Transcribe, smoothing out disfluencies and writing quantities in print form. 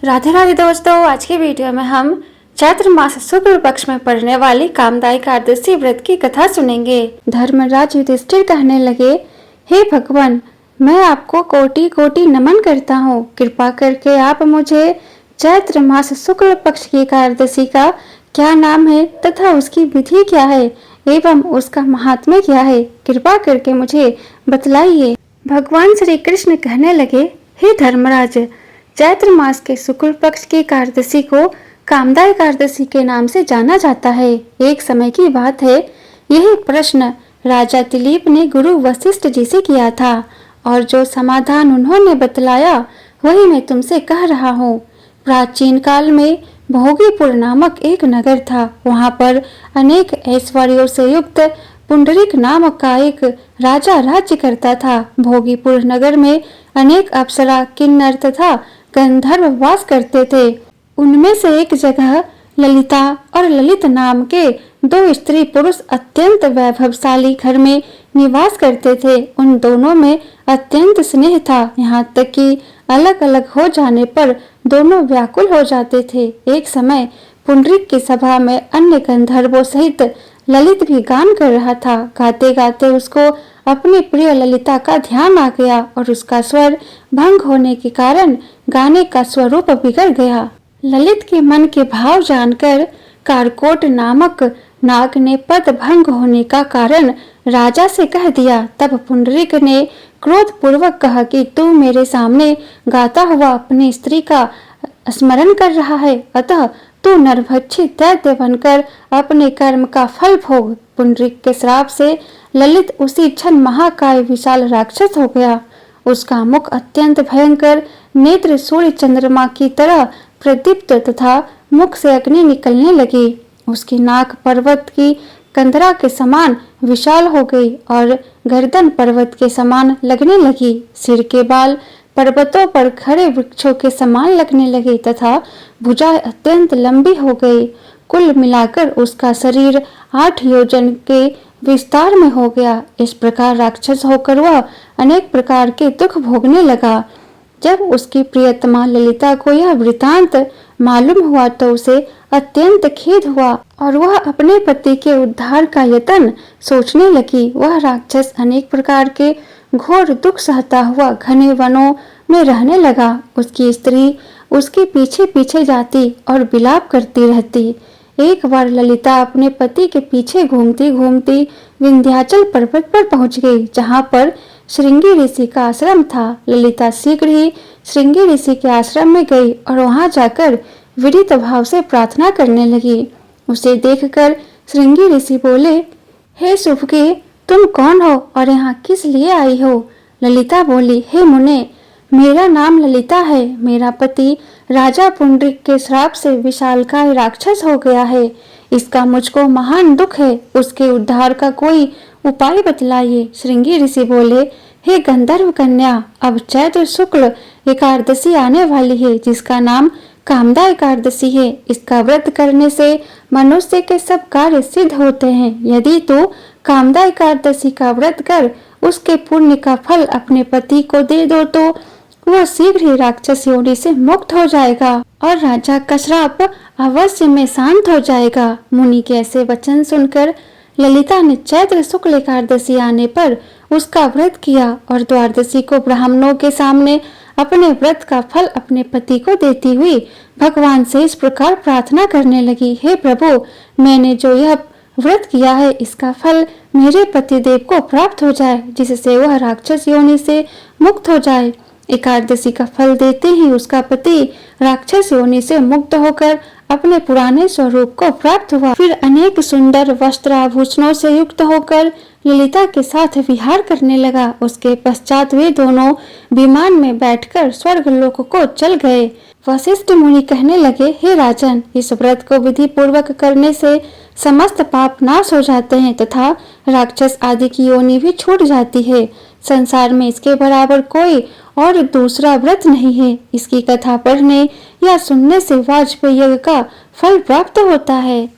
राधे राधे दोस्तों, आज की वीडियो में हम चैत्र मास शुक्ल पक्ष में पड़ने वाली कामदायी एकादशी व्रत की कथा सुनेंगे। धर्मराज युधिष्ठिर कहने लगे, हे भगवान, मैं आपको कोटि कोटि नमन करता हूँ। कृपा करके आप मुझे चैत्र मास शुक्ल पक्ष की एकादशी का क्या नाम है तथा उसकी विधि क्या है एवं उसका महात्म्य क्या है, कृपा करके मुझे बतलाइए। भगवान श्री कृष्ण कहने लगे, हे धर्मराज, चैत्र मास के शुक्ल पक्ष की एकादशी को कामदा एकादशी के नाम से जाना जाता है। एक समय की बात है, यही प्रश्न राजा दिलीप ने गुरु वशिष्ठ जी से किया था और जो समाधान उन्होंने बतलाया वही मैं तुमसे कह रहा हूँ। प्राचीन काल में भोगीपुर नामक एक नगर था। वहाँ पर अनेक ऐश्वर्यों से युक्त पुंडरीक नामक का एक राजा राज्य करता था। भोगीपुर नगर में अनेक अप्सरा, किन्नर तथा गंधर्व वास करते थे। उनमें से एक जगह ललिता और ललित नाम के दो स्त्री पुरुष अत्यंत वैभवशाली घर में निवास करते थे। उन दोनों में अत्यंत स्नेह था, यहाँ तक कि अलग अलग हो जाने पर दोनों व्याकुल हो जाते थे। एक समय पुंडरीक की सभा में अन्य गंधर्वों सहित ललित भी गान कर रहा था। गाते गाते उसको अपनी प्रिय ललिता का ध्यान आ गया और उसका स्वर भंग होने के कारण गाने का स्वरूप बिगड़ गया। ललित के मन के भाव जानकर कारकोट नामक नाग ने पद भंग होने का कारण राजा से कह दिया। तब पुंडरीक ने क्रोध पूर्वक कहा कि तू मेरे सामने गाता हुआ अपनी स्त्री का स्मरण कर रहा है, अतः तू नरभक्षी दैत्य बनकर अपने कर्म का फल भोग। पुंडरीक के श्राप से ललित उसी क्षण महाकाय विशाल राक्षस हो गया। उसका मुख अत्यंत भयंकर, नेत्र सूर्य चंद्रमा की तरह प्रदीप्त तथा मुख से अग्नि निकलने लगी। उसकी नाक पर्वत की कंदरा के समान विशाल हो गई और गर्दन पर्वत के समान लगने लगी। सिर के बाल पर्वतों पर खड़े वृक्षों के समान लगने लगे तथा भुजाएं अत्यंत लंबी हो गई। कुल मिलाकर उसका शरीर 8 योजन के विस्तार में हो गया। इस प्रकार राक्षस होकर वह अनेक प्रकार के दुख भोगने लगा। जब उसकी प्रियतमा ललिता को यह वृतांत मालूम हुआ तो उसे अत्यंत खेद हुआ और वह अपने पति के उद्धार का यत्न सोचने लगी। वह राक्षस अनेक प्रकार के घोर दुख सहता हुआ घने वनों में रहने लगा। उसकी स्त्री उसके पीछे पीछे जाती और विलाप करती रहती। एक बार ललिता अपने पति के पीछे घूमती घूमती विंध्याचल पर्वत पर पहुंच गई, जहां पर श्रृंगी ऋषि का आश्रम था। ललिता शीघ्र ही श्रृंगी ऋषि के आश्रम में गई और वहां जाकर विदित भाव से प्रार्थना करने लगी। उसे देखकर श्रृंगी ऋषि बोले, हे शुभगे, तुम कौन हो और यहाँ किस लिए आई हो? ललिता बोली, हे मुने, मेरा नाम ललिता है। मेरा पति राजा पुंडरीक के श्राप से विशालकाय राक्षस हो गया है। इसका मुझको महान दुख है। उसके उद्धार का कोई उपाय बतलाइए। श्रृंगी ऋषि बोले, हे गंधर्व कन्या, अब चैत्र शुक्ल एकादशी आने वाली है, जिसका नाम कामदा एकादशी है। इसका व्रत करने से मनुष्य के सब कार्य सिद्ध होते हैं। यदि तू कामदा एकादशी का व्रत कर उसके पुण्य का फल अपने पति को दे दो तो वह शीघ्र ही राक्षस योनि से मुक्त हो जाएगा और राजा का श्राप अवश्य में शांत हो जाएगा। मुनि के ऐसे वचन सुनकर ललिता ने चैत्र शुक्ल एकादशी आने पर उसका व्रत किया और द्वादशी को ब्राह्मणों के सामने अपने व्रत का फल अपने पति को देती हुई भगवान से इस प्रकार प्रार्थना करने लगी, हे प्रभु, मैंने जो यह व्रत किया है इसका फल मेरे पतिदेव को प्राप्त हो जाए, जिससे वह राक्षस योनि से मुक्त हो जाए। एकादशी का फल देते ही उसका पति राक्षस योनि से मुक्त होकर अपने पुराने स्वरूप को प्राप्त हुआ। फिर अनेक सुंदर वस्त्र आभूषणों से युक्त होकर ललिता के साथ विहार करने लगा। उसके पश्चात वे दोनों विमान में बैठकर स्वर्ग लोक को चल गए। वशिष्ठ मुनि कहने लगे, हे राजन, इस व्रत को विधि पूर्वक करने से समस्त पाप नाश हो जाते हैं तथा राक्षस आदि की योनि भी छूट जाती है। संसार में इसके बराबर कोई और दूसरा व्रत नहीं है। इसकी कथा पढ़ने या सुनने से वाजपेयी यज्ञ का फल प्राप्त होता है।